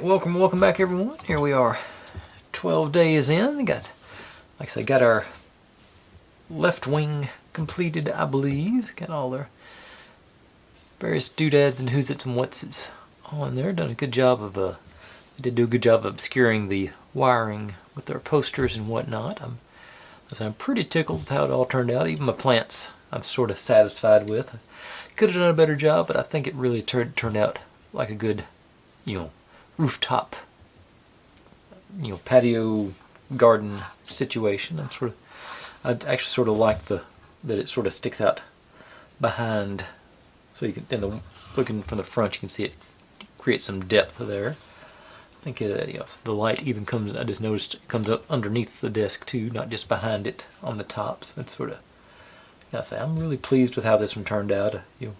Alright, welcome back everyone. Here we are, 12 days in. Like I said, got our left wing completed, I believe. Got all their various doodads and who's its and what's its on there. Done a good job of, they did do a good job of obscuring the wiring with their posters and whatnot. I'm pretty tickled with how it all turned out. Even my plants I'm sort of satisfied with. Could have done a better job, but I think it really turned out like a good, rooftop, patio garden situation. I actually sort of like that it sort of sticks out behind, so you can, looking from the front, you can see it creates some depth there. I think the light even comes, I just noticed it comes up underneath the desk too, not just behind it on the top. So it's sort of, I'm really pleased with how this one turned out. You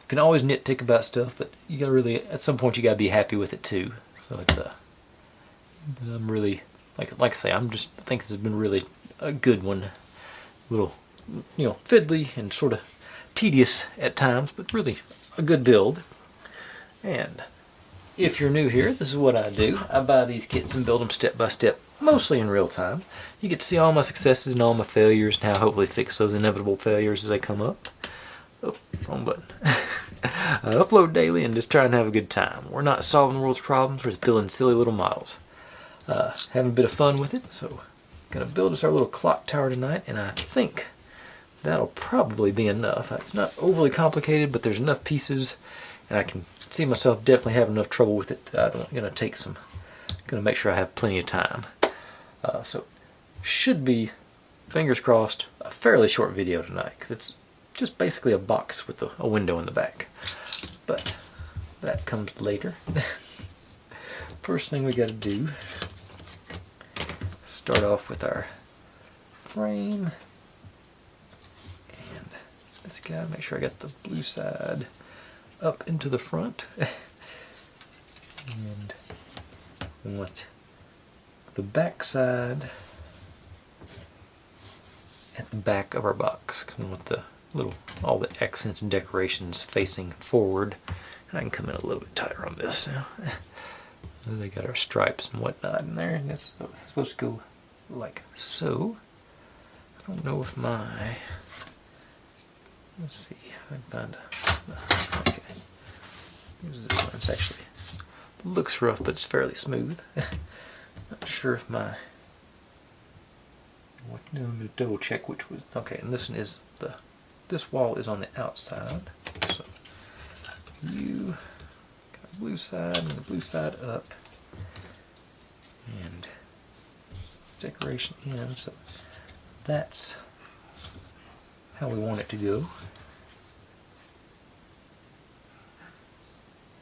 can always nitpick about stuff, but you gotta really, at some point, you gotta be happy with it too. So it's I'm really, like I say, I think this has been really a good one. A little, fiddly and sort of tedious at times, but really a good build. And if you're new here, this is what I do. I buy these kits and build them step by step, mostly in real time. You get to see all my successes and all my failures and how I hopefully fix those inevitable failures as they come up. Oh, wrong button. I upload daily and just try and have a good time. We're not solving the world's problems, we're just building silly little models. Having a bit of fun with it, so gonna build us our little clock tower tonight, and I think that'll probably be enough. It's not overly complicated, but there's enough pieces, and I can see myself definitely having enough trouble with it that I'm gonna make sure I have plenty of time. So should be, fingers crossed, a fairly short video tonight, because it's just basically a box with a window in the back. But that comes later. First thing we got to do, start off with our frame. And this guy, make sure I got the blue side up into the front. And we want the back side at the back of our box. We want all the accents and decorations facing forward. And I can come in a little bit tighter on this now. They got our stripes and whatnot in there, and it's supposed to go like so. I don't know if let's see if I can find okay. Here's this one. It's actually, looks rough, but it's fairly smooth. Not sure if I'm going to double check which was, okay, and this one is this wall is on the outside, so you got the blue side and the blue side up, and decoration in, so that's how we want it to go.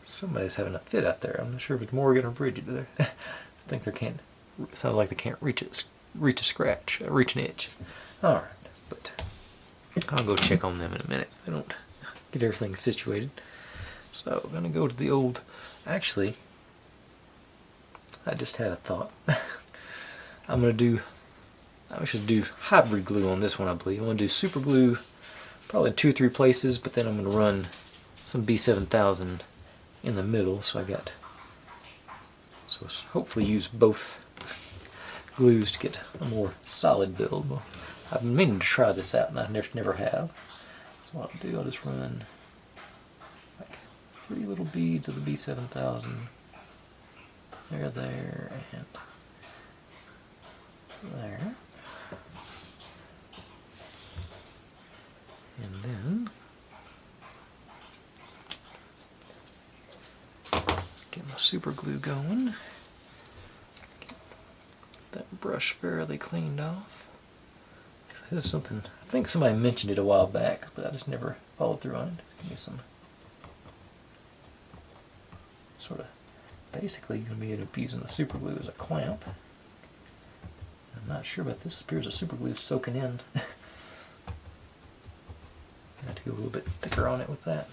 Somebody's having a fit out there. I'm not sure if it's Morgan or Bridget there. I think it sounds like they can't reach an itch. Alright, but I'll go check on them in a minute. I don't get everything situated. So I'm going to go to the old, actually, I just had a thought. I should do hybrid glue on this one, I believe. I'm going to do super glue probably in 2 or 3 places, but then I'm going to run some B7000 in the middle, so hopefully use both glues to get a more solid build. Well, I've been meaning to try this out, and I never have. So what I'll do, I'll just run like 3 little beads of the B7000. There, and there. And then get my super glue going. Get that brush fairly cleaned off. This is something, I think somebody mentioned it a while back, but I just never followed through on it. Give me some sort of, basically you're going to be able to be using the super glue as a clamp. I'm not sure about this. It appears the super glue is soaking in. I have to go a little bit thicker on it with that.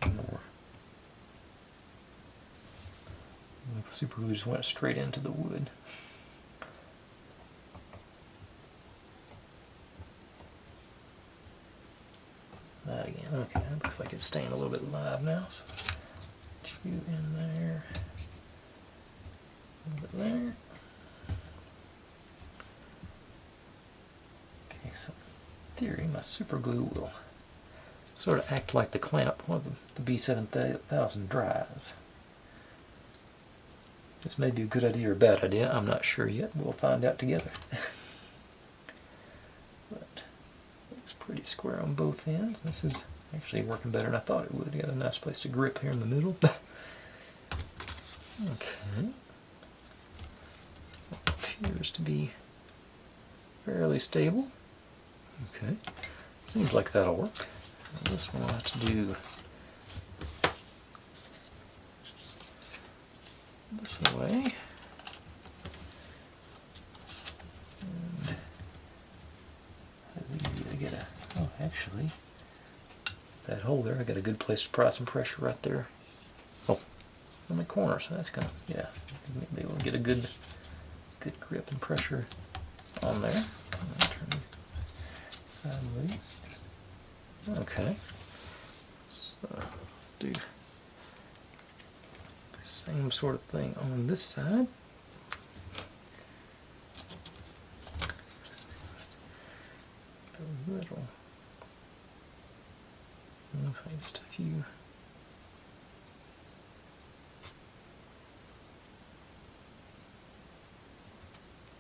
More. The super glue just went straight into the wood. That again. Okay, that looks like it's staying a little bit live now. So Get you in there. A little bit there. Okay, so in theory, my super glue will sort of act like the clamp while the B7000 dries. This may be a good idea or a bad idea. I'm not sure yet. We'll find out together. But looks pretty square on both ends. This is actually working better than I thought it would. You got a nice place to grip here in the middle. Okay. Appears to be fairly stable. Okay. Seems like that'll work. And this one I'll have to do this way. And it's easy to get a, oh actually, that hole there, I got a good place to apply some pressure right there. Oh, on the corner, so that's gonna, yeah, maybe we'll get a good grip and pressure on there. Turn it sideways. Okay. So do same sort of thing on this side. A little. Looks like just a few.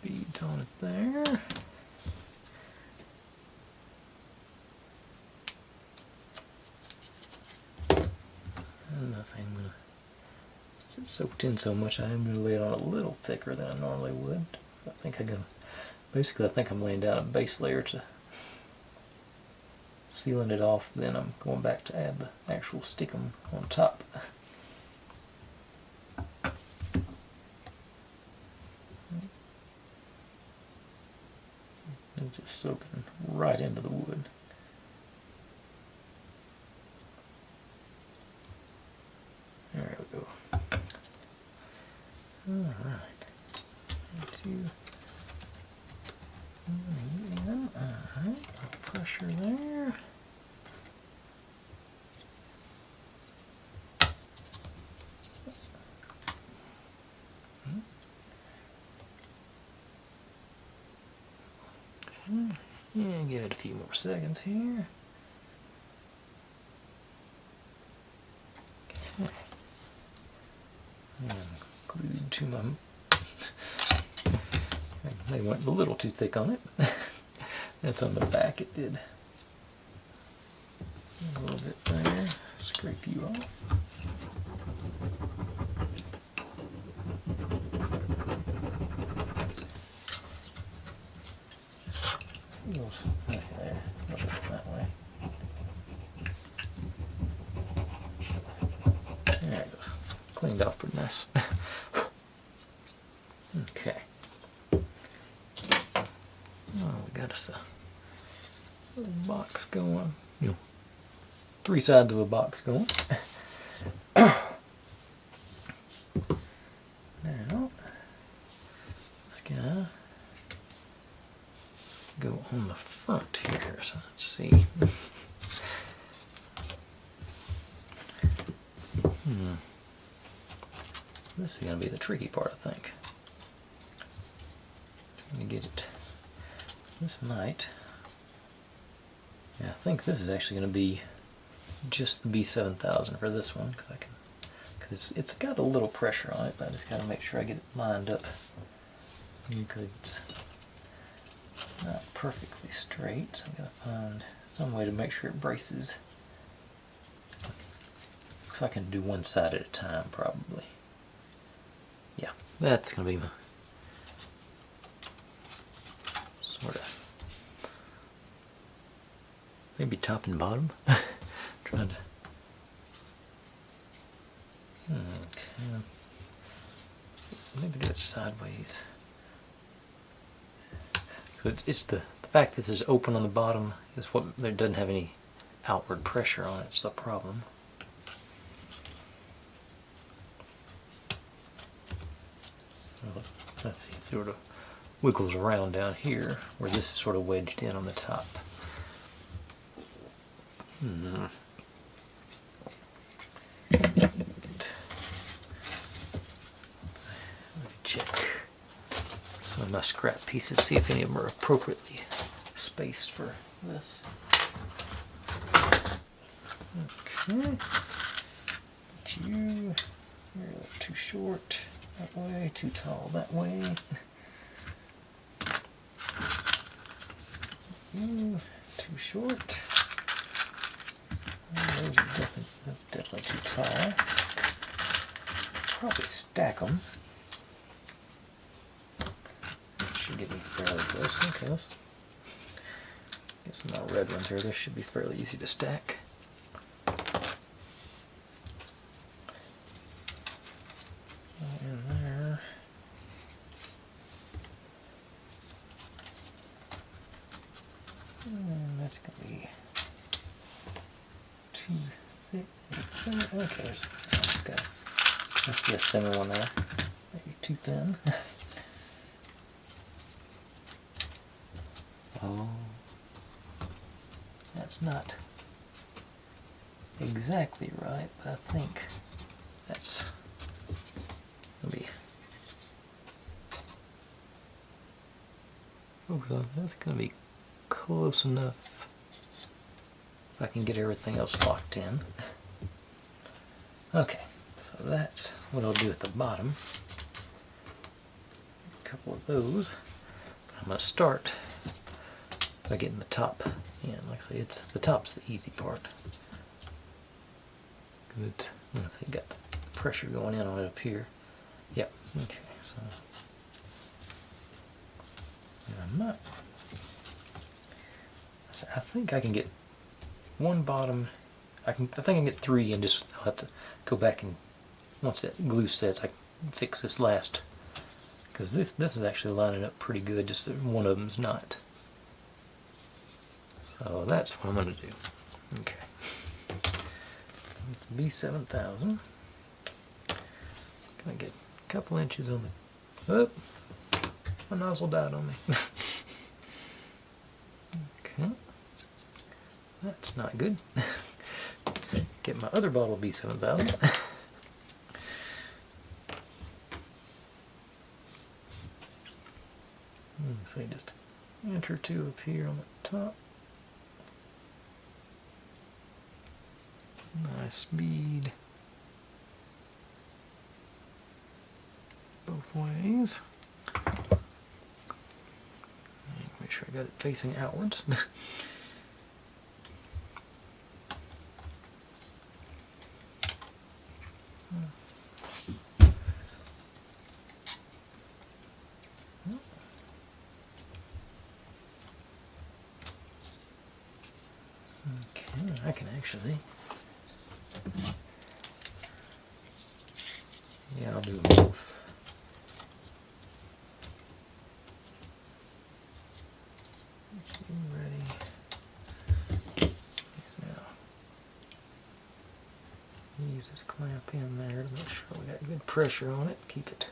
Beads on it there. And I think I'm gonna, since it's soaked in so much, I am gonna lay it on a little thicker than I normally would. I think I'm gonna, basically I think I'm laying down a base layer to sealing it off, then I'm going back to add the actual stickum on top. And just soaking right into the wood. There we go. Alright. Alright, pressure there. Yeah, give it a few more seconds here. Okay. And glued to my. They went a little too thick on it. That's on the back. It did a little bit there. Scrape you off. There, that way. There it goes. Cleaned off pretty nice. Okay. Oh, we got us a little box going. You know, 3 sides of a box going. Now, this guy go on the front here. So let's see. This is going to be the tricky part, I think. Trying to get it. This might. Yeah, I think this is actually going to be just the B7000 for this one, because it's got a little pressure on it, but I just got to make sure I get it lined up. Because it's not perfectly straight, so I've got to find some way to make sure it braces. Looks like I can do one side at a time, probably. Yeah, that's going to be my sort of maybe top and bottom. Trying to. Okay. Maybe do it sideways. So it's the fact that it's open on the bottom is what there doesn't have any outward pressure on it. It's the problem. So let's see, it sort of wiggles around down here where this is sort of wedged in on the top. Get my scrap pieces, see if any of them are appropriately spaced for this. Okay. But you're too short that way, too tall that way. You too short. Those are definitely too tall. Probably stack them. Should get me fairly close. Okay, let's get some more red ones here. This should be fairly easy to stack. In there. And that's going to be too thick. Okay, let's do a thinner one there. Maybe too thin. Oh, that's not exactly right, but I think that's maybe. Okay, that's gonna be close enough if I can get everything else locked in. Okay, so that's what I'll do at the bottom. A couple of those. I'm gonna start by getting the top in. Like I say, the top's the easy part. Good. Let's see, got the pressure going in on it up here. Yep. Okay. So I'm not. So I think I can get one bottom. I think I can get three, and just I'll have to go back and once that glue sets, I can fix this last. Because this is actually lining up pretty good. Just that one of them's not. So that's what I'm going to do. Okay. B7000. Gonna get a couple inches on the. Oh, my nozzle died on me. Okay. That's not good. Get my other bottle of B7000. So just an inch or two up here on the top. Nice bead both ways. Make sure I got it facing outwards. Okay, I can actually. Yeah, I'll do them both. Ready. Now, use this clamp in there to make sure we got good pressure on it. Keep it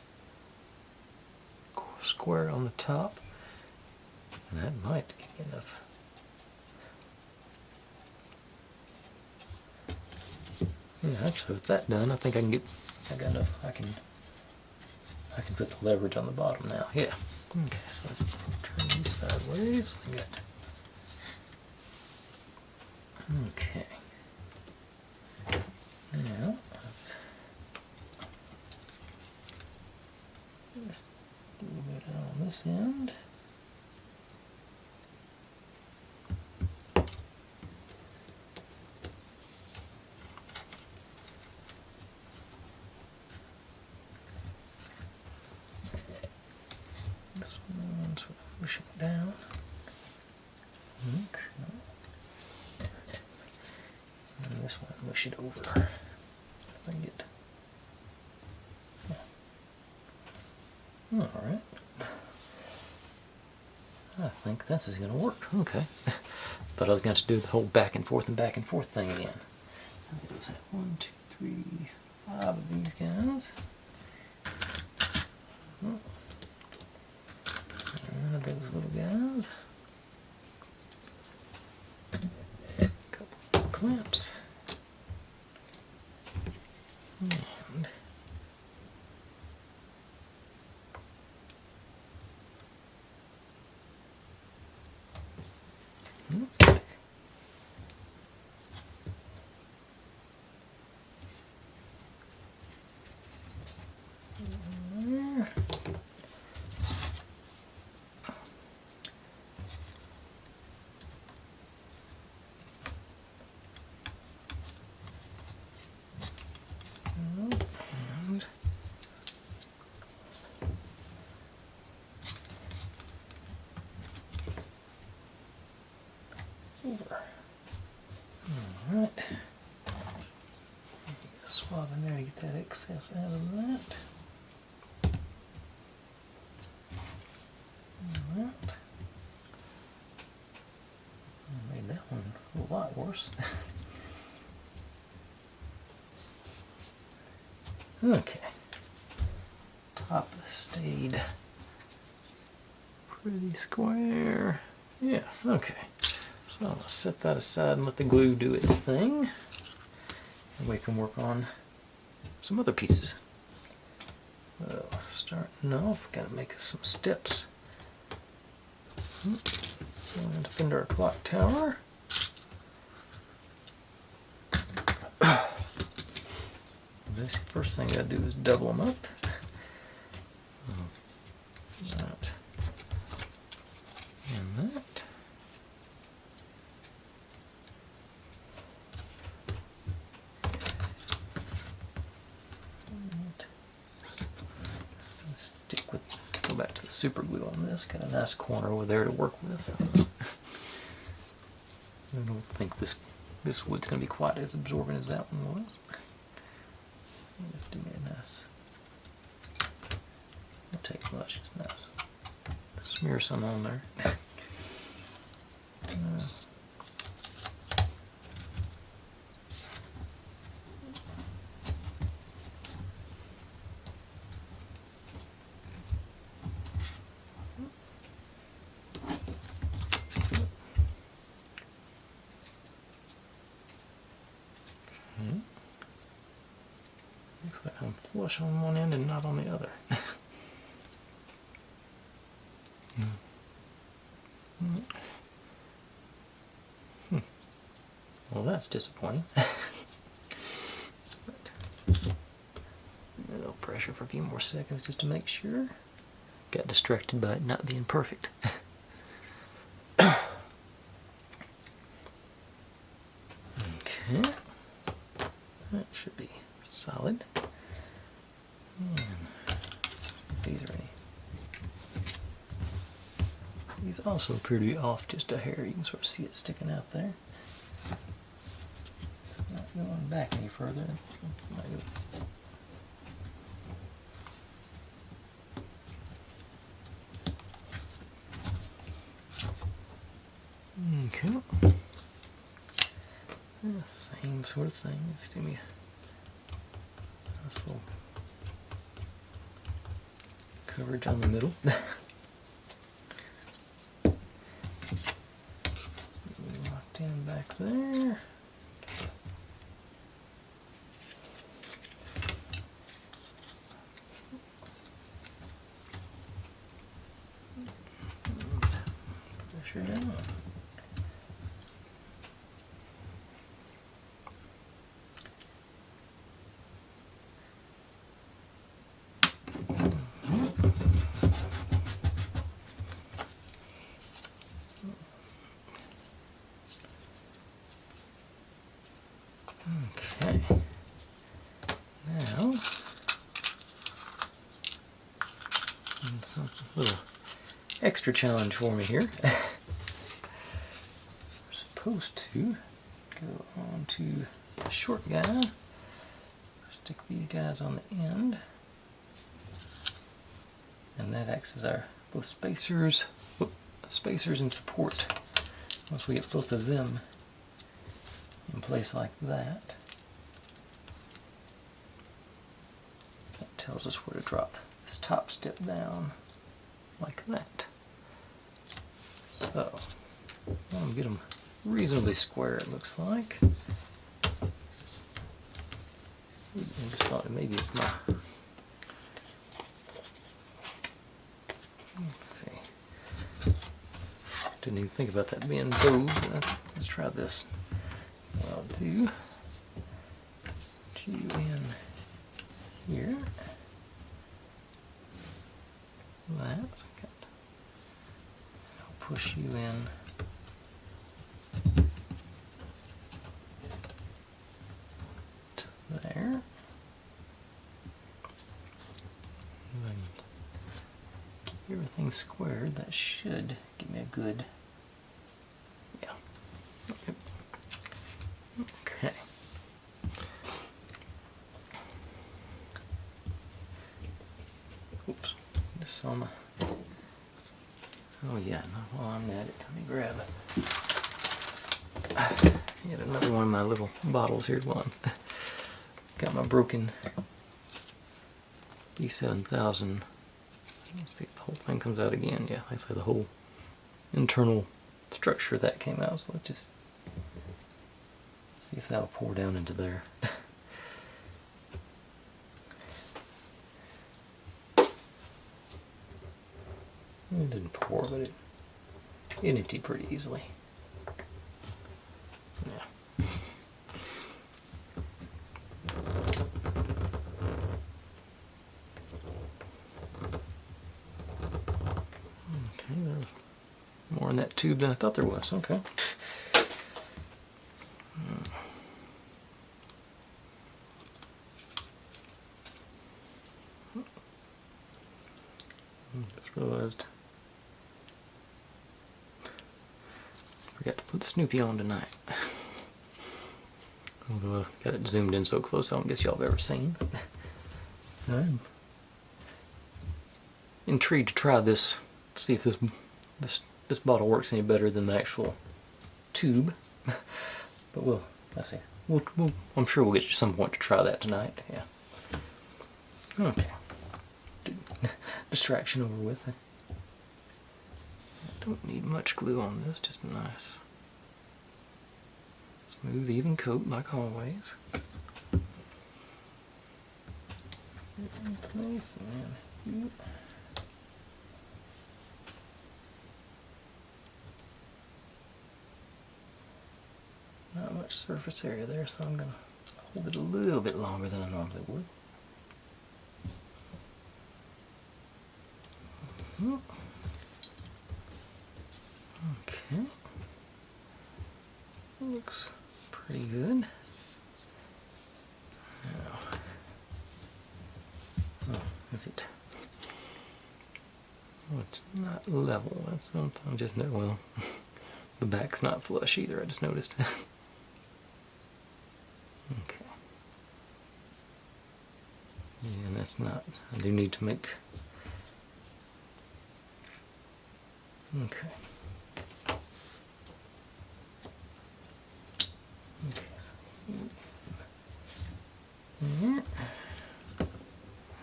square on the top. And that might get enough. Yeah, actually, with that done, I think I got enough. I can put the leverage on the bottom now. Yeah. Okay, so let's turn these sideways. We got. Okay. Now let's just do a little bit on this end. This one, sort of push it down. Okay. And this one, push it over. If I can get. All right. I think this is going to work. Okay. Thought I was going to do the whole back and forth thing again. Let's have 1, 2, 3, 5 of these guys. One of those little guys. A couple of clamps. And Alright. Swab in there to get that excess out of that. That. Made that one a lot worse. Okay. Top stayed pretty square. Yeah, okay. So I'm going to set that aside and let the glue do its thing. And we can work on some other pieces. Well, starting off, got to make us some steps. Going to fender our clock tower. This first thing I got to do is double them up. That and that. Stick with, go back to the super glue on this. Got a nice corner over there to work with. I don't think this wood's going to be quite as absorbent as that one was. Just do me a nice. Don't take much. It's nice. Smear some on there. Looks like I'm flush on one end and not on the other. Well, that's disappointing. But a little pressure for a few more seconds just to make sure. Got distracted by it not being perfect. Okay. That should be solid. And these are any. These also appear to be off just a hair. You can sort of see it sticking out there. It's not going back any further. Okay. Same sort of thing. Just give me a nice little coverage on the middle. Locked in back there. Pressure down. Okay, now some little extra challenge for me here. We're supposed to go on to the short guy, stick these guys on the end, and that acts as our both spacers and support. Once we get both of them in place like that, that tells us where to drop this top step down like that. So I'm going to get them reasonably square, it looks like. I just thought maybe it's my, let's see, didn't even think about that being bowed. Let's try this. What I'll do, put you in here, that's good. I'll push you in to there. And then keep everything squared. That should give me a good, yeah. So I'm oh yeah, no, while I'm at it, let me grab yet another one of my little bottles here. One got my broken B7000. Let's see if the whole thing comes out again. Yeah, like I say, the whole internal structure of that came out. So let's just see if that'll pour down into there. It didn't pour, but it emptied pretty easily. Yeah. Okay, there's more in that tube than I thought there was. Okay. Just realized forgot to put Snoopy on tonight. Although I got it zoomed in so close, I don't guess y'all have ever seen. I'm intrigued to try this. See if this bottle works any better than the actual tube. But let's see. I'm sure we'll get to some point to try that tonight. Yeah. Okay. Distraction over with. I don't need much glue on this, just a nice smooth, even coat like always. In place and not much surface area there, so I'm going to hold it a little bit longer than I normally would. Okay. Looks pretty good. Now, is it? Oh, it's not level. That's something. Just know. Well, the back's not flush either. I just noticed. Okay. Yeah, and that's not. I do need to make. Okay. Okay. So, yeah.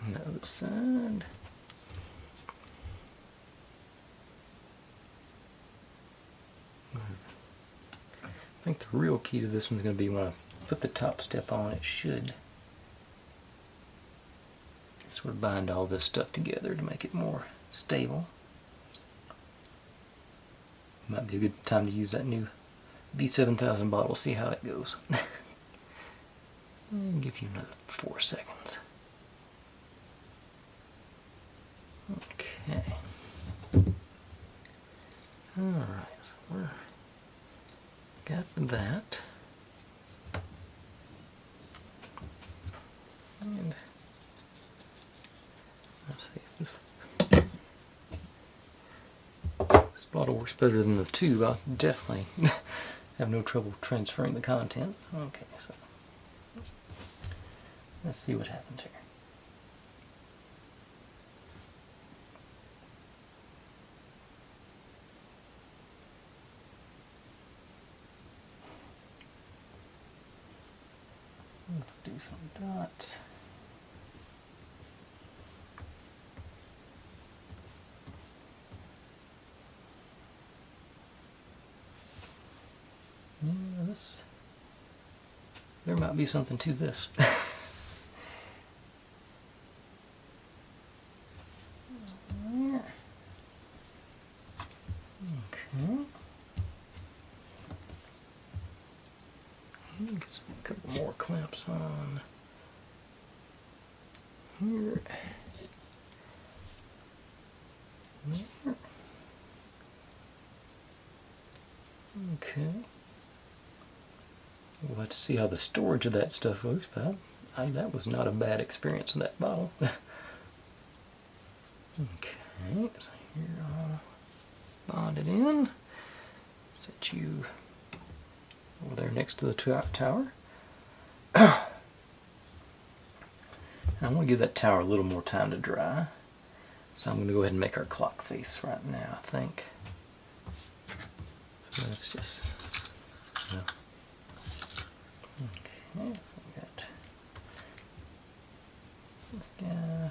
And the other side. I think the real key to this one's going to be when I put the top step on. It should sort of bind all this stuff together to make it more stable. Might be a good time to use that new B7000 bottle, see how it goes. And give you another 4 seconds. Okay. Alright, so we're got that. And let's see if this bottle works better than the tube. I'll definitely have no trouble transferring the contents. Okay, so let's see what happens here. Let's do some dots. Yeah, there might be something to this. Okay. Get a couple more clamps on here. There. Okay. We'll have to see how the storage of that stuff works, but that was not a bad experience in that bottle. Okay, so here I'll bond it in. Set you over there next to the tower. I want to give that tower a little more time to dry. So I'm going to go ahead and make our clock face right now, I think. So let's just, okay, so we got this guy,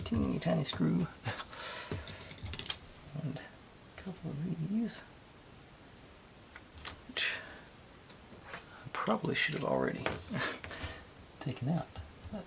teeny tiny screw, and a couple of these, which I probably should have already taken out. But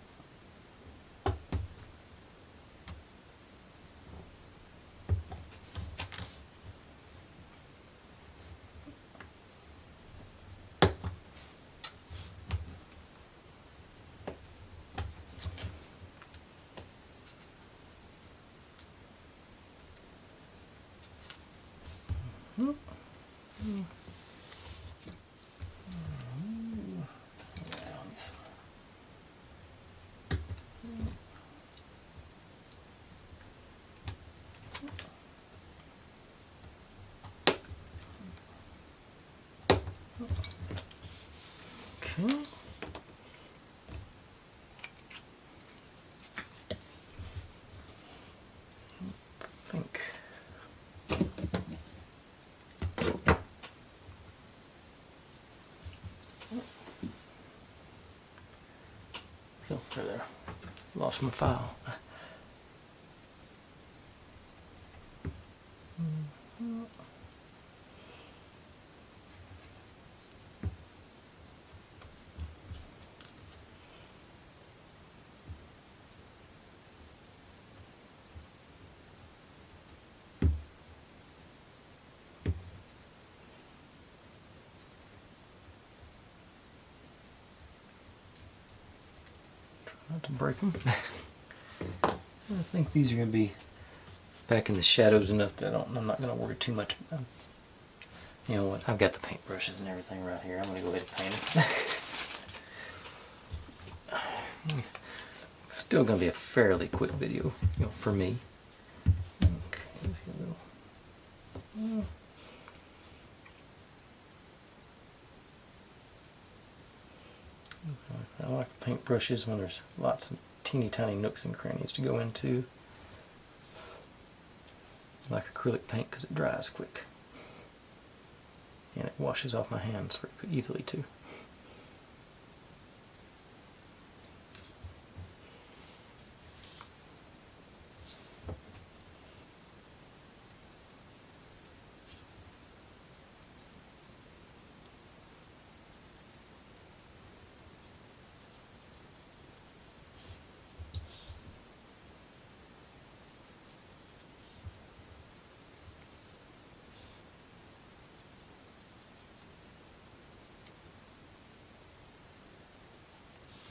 okay. I think oh, there. Lost my file. Not to break them. I think these are going to be back in the shadows enough that I'm not going to worry too much. You know what? I've got the paintbrushes and everything right here. I'm going to go ahead and paint them. Still going to be a fairly quick video, you know, for me. Okay, let's get a little. I like paintbrushes when there's lots of teeny tiny nooks and crannies to go into. I like acrylic paint because it dries quick. And it washes off my hands very easily too.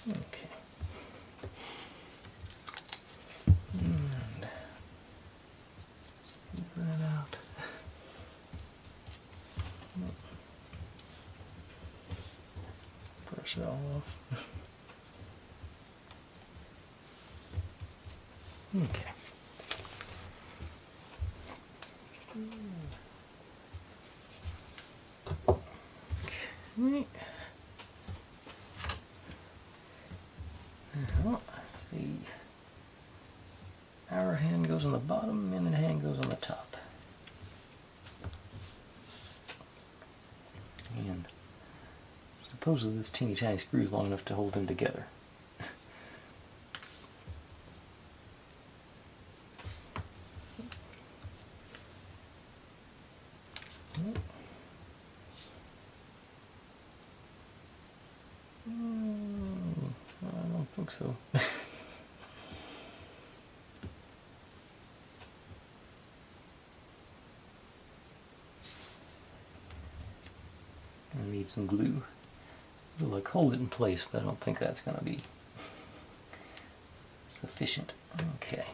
Okay. And move that out. Brush it all off. Okay. Okay. Now, let's see. Hour hand goes on the bottom, minute hand goes on the top. And supposedly this teeny tiny screw is long enough to hold them together. I don't think so. I need some glue. It'll like hold it in place, but I don't think that's going to be sufficient. Okay.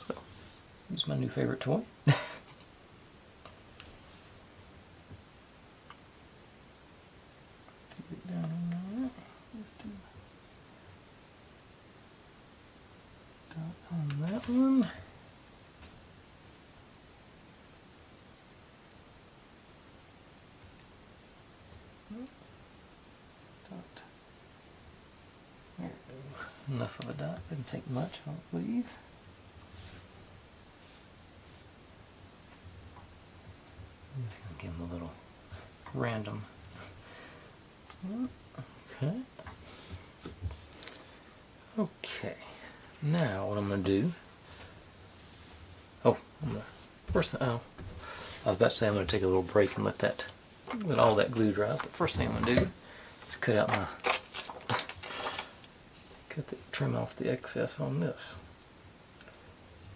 So, use my new favorite toy. On that one. Dot. There we go. Enough of a dot. Didn't take much, I don't believe. Just gonna give them a little random. Okay. Okay. Now what I'm gonna do. Oh, first thing. Oh, I was about to say I'm gonna take a little break and let all that glue dry. But first thing I'm gonna do is trim off the excess on this.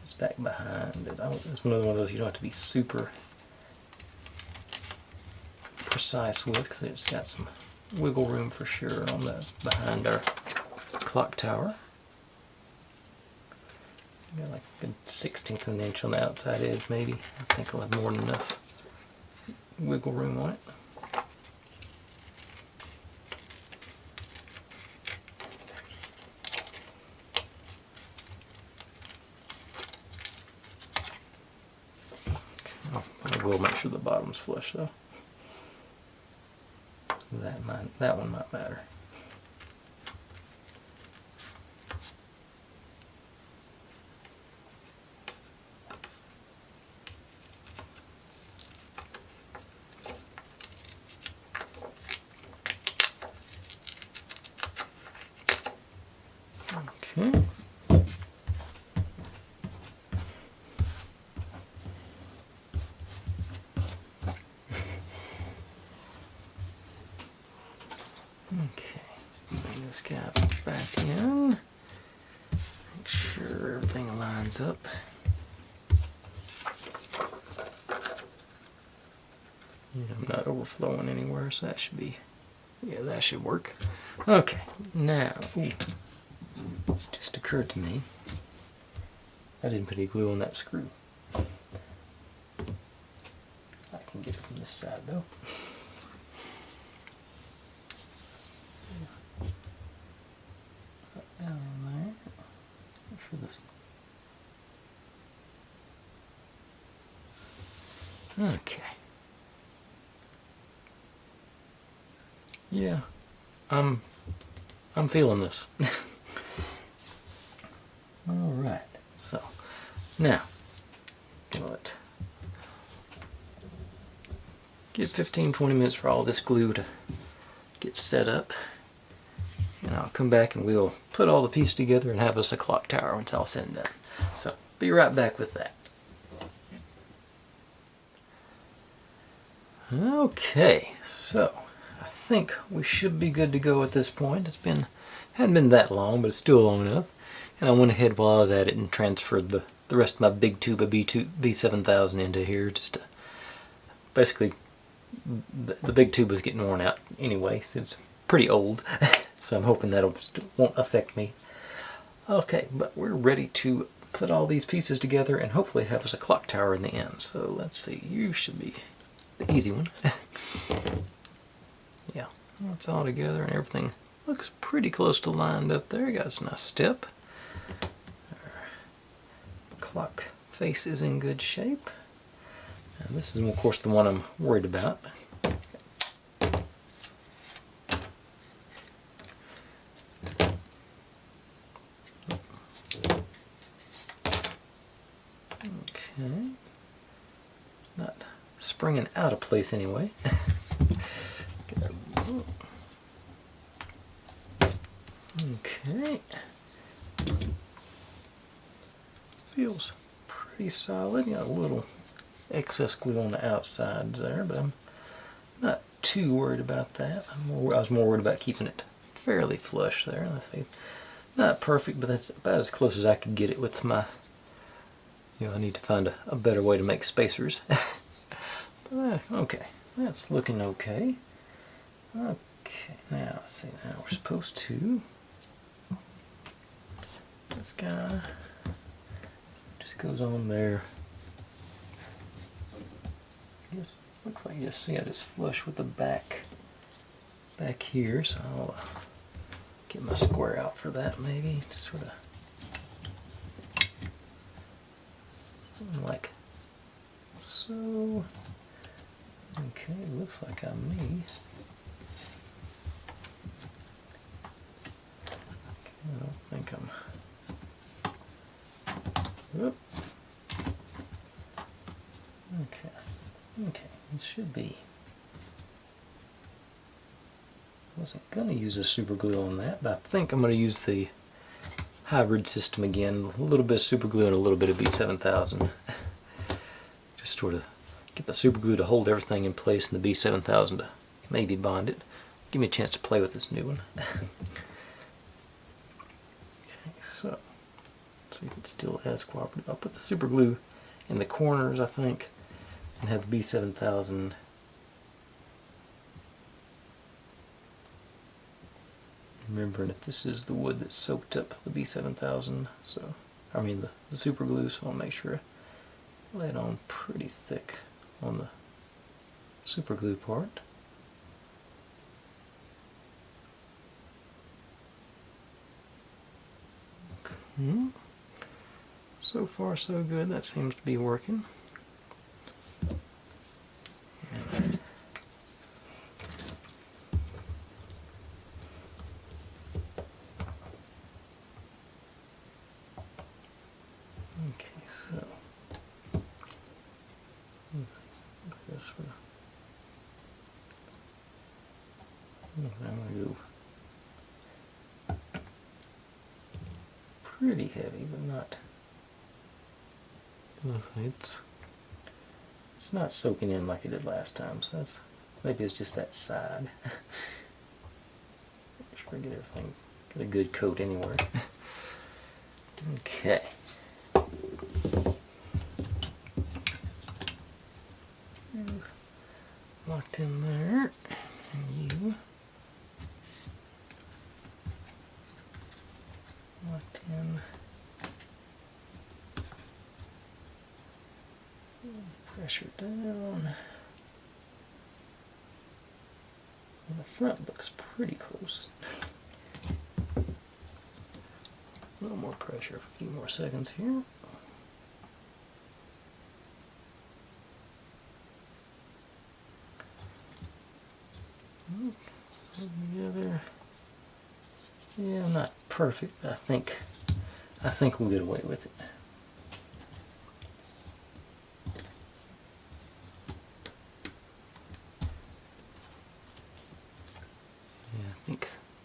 It's back behind it. It's one of those you don't have to be super precise with, because it's got some wiggle room for sure on the behind our clock tower. Got like a 1/16 of an inch on the outside edge, maybe. I think I'll have more than enough wiggle room on it. I will make sure the bottom's flush though. That one might matter. Okay. Okay, bring this guy back in. Make sure everything lines up. I'm not overflowing anywhere, so that should be, yeah, that should work. Okay, now, just occurred to me, I didn't put any glue on that screw. I can get it from this side though. Down there. Make sure this. Okay. Yeah, I'm feeling this. All right. So now, give 15-20 minutes for all this glue to get set up, and I'll come back and we'll put all the pieces together and have us a clock tower when it's all said and done. So be right back with that. Okay, so I think we should be good to go at this point. Hadn't been that long, but it's still long enough. And I went ahead while I was at it and transferred the rest of my big tube of B7000 into here. Just to, basically, the big tube was getting worn out anyway, so it's pretty old. So I'm hoping that won't affect me. Okay, but we're ready to put all these pieces together and hopefully have us a clock tower in the end. So let's see, you should be the easy one. Yeah, it's all together and everything looks pretty close to lined up there. Got a nice step. Our clock face is in good shape. And this is, of course, the one I'm worried about. Okay. It's not springing out of place anyway. Okay. Feels pretty solid. Got a little excess glue on the outsides there, but I'm not too worried about that. I was more worried about keeping it fairly flush there. Not perfect, but that's about as close as I could get it with my, I need to find a better way to make spacers. But, okay, that's looking okay. Okay, now let's see, now we're supposed to, this guy just goes on there. I guess looks like just flush with the back here, so I'll get my square out for that maybe, just sort of something like so. Okay, it looks like I may. I don't think I'm. Whoop. Okay, this should be. I wasn't going to use a super glue on that, but I think I'm going to use the hybrid system again. A little bit of super glue and a little bit of B7000. Just sort of get the super glue to hold everything in place and the B7000 to maybe bond it. Give me a chance to play with this new one. Okay, so see if it's still as cooperative. I'll put the super glue in the corners, I think, and have the B7000 remembering that this is the wood that soaked up the B7000, so I mean the super glue, so I'll make sure I lay it on pretty thick on the super glue part. So far so good, that seems to be working. Okay, so this one. I'm going to go pretty heavy, but not. It's not soaking in like it did last time, so that's, maybe it's just that side. Make sure I get everything, get a good coat anywhere. Okay. Locked in there, and you locked in. Pressure down. And the front looks pretty close. A little more pressure for a few more seconds here. Together. Yeah, I'm not perfect, but I think we'll get away with it.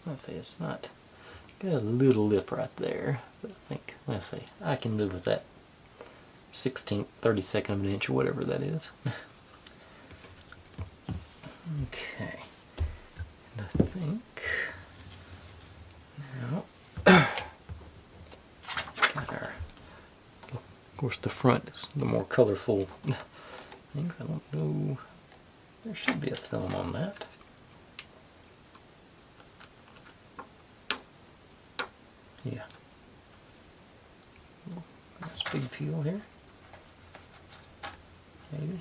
Let's say it's not got a little lip right there, but I think, let's say, I can live with that 16th, 32nd of an inch or whatever that is. Okay, and I think now got our, of course the front is the more colorful things. I don't know, there should be a film on that. Yeah. Nice big peel here. Maybe.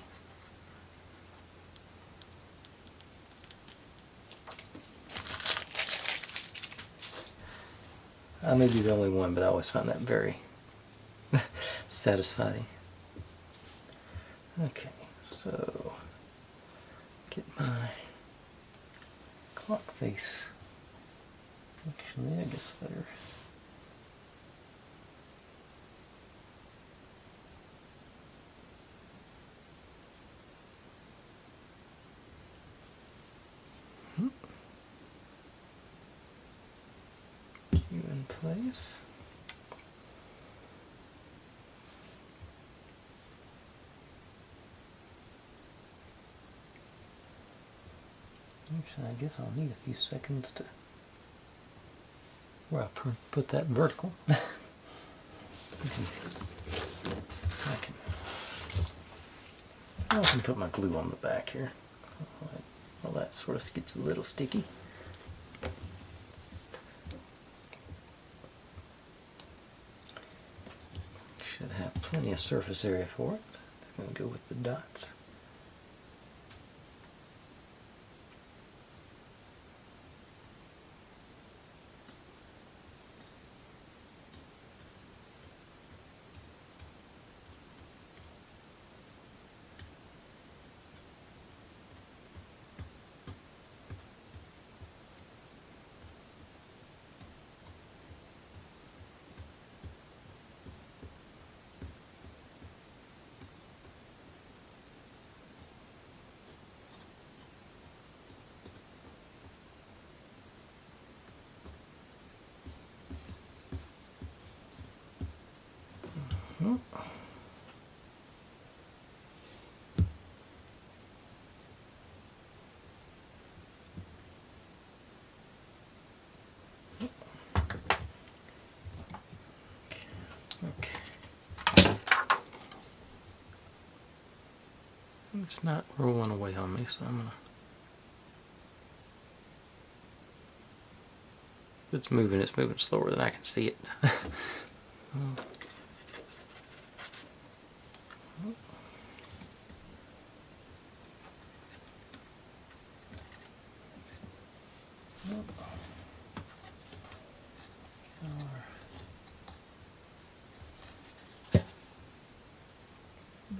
I may be the only one, but I always find that very satisfying. Okay, so get my clock face. Actually, I guess better. You in place. Actually, I guess I'll need a few seconds to where I put that vertical. I can put my glue on the back here. Well, that sort of gets a little sticky. Should have plenty of surface area for it. Just going to go with the dots. It's not rolling away on me, so I'm gonna. If it's moving slower than I can see it.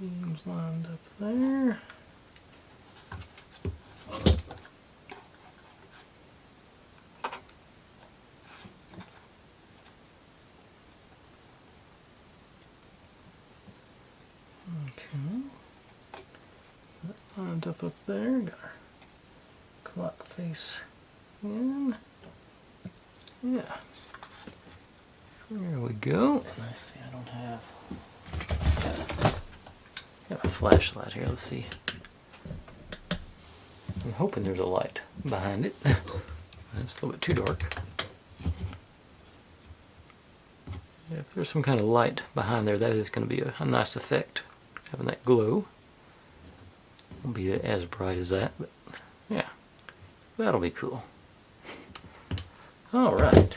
Beams lined up there. Okay. That lined up there. Got our clock face in. Yeah. There we go. And I see I don't have. Got a flashlight here. Let's see. I'm hoping there's a light behind it. It's a little bit too dark. If there's some kind of light behind there, that is going to be a nice effect. Having that glow. Won't be as bright as that, but yeah, that'll be cool. Alright.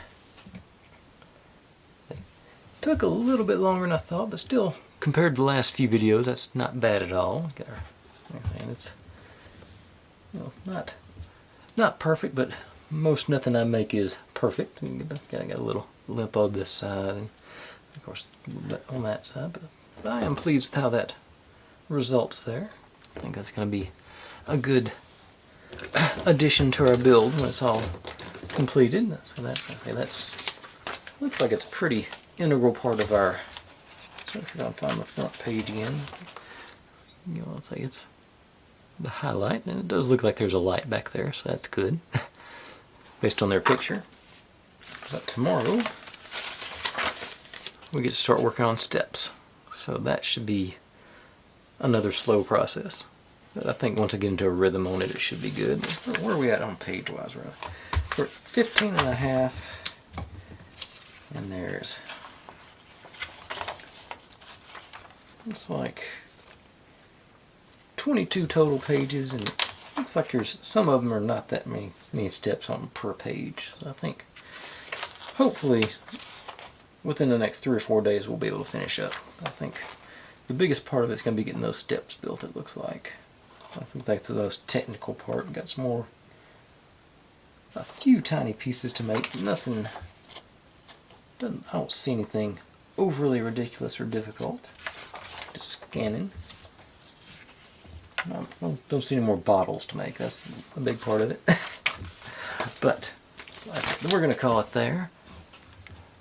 Took a little bit longer than I thought, but still, compared to the last few videos, that's not bad at all. Got our, like I'm saying, it's, you know, not perfect, but most nothing I make is perfect. I got a little lip on this side, and of course on that side, but I am pleased with how that results there. I think that's going to be a good addition to our build when it's all completed. So that's looks like it's a pretty integral part of our. So if I find the front page again, you know, I'll say it's the highlight, and it does look like there's a light back there, so that's good, based on their picture. But tomorrow we get to start working on steps, so that should be another slow process. But I think once I get into a rhythm on it, it should be good. Where are we at on page-wise? We're at 15 and a half, and there's, it's like 22 total pages, and it looks like there's some of them are not that many steps on per page. So I think hopefully within the next 3 or 4 days we'll be able to finish up. I think the biggest part of it's going to be getting those steps built, it looks like. I think that's the most technical part. We've got some more, a few tiny pieces to make. Nothing, I don't see anything overly ridiculous or difficult. Just scanning. Don't see any more bottles to make. That's a big part of it. But we're going to call it there.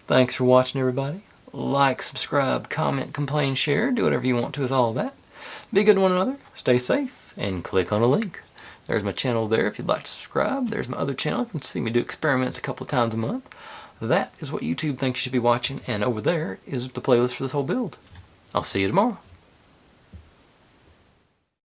Thanks for watching, everybody. Like, subscribe, comment, complain, share. Do whatever you want to with all of that. Be good to one another. Stay safe. And click on a link. There's my channel there if you'd like to subscribe. There's my other channel. You can see me do experiments a couple of times a month. That is what YouTube thinks you should be watching. And over there is the playlist for this whole build. I'll see you tomorrow.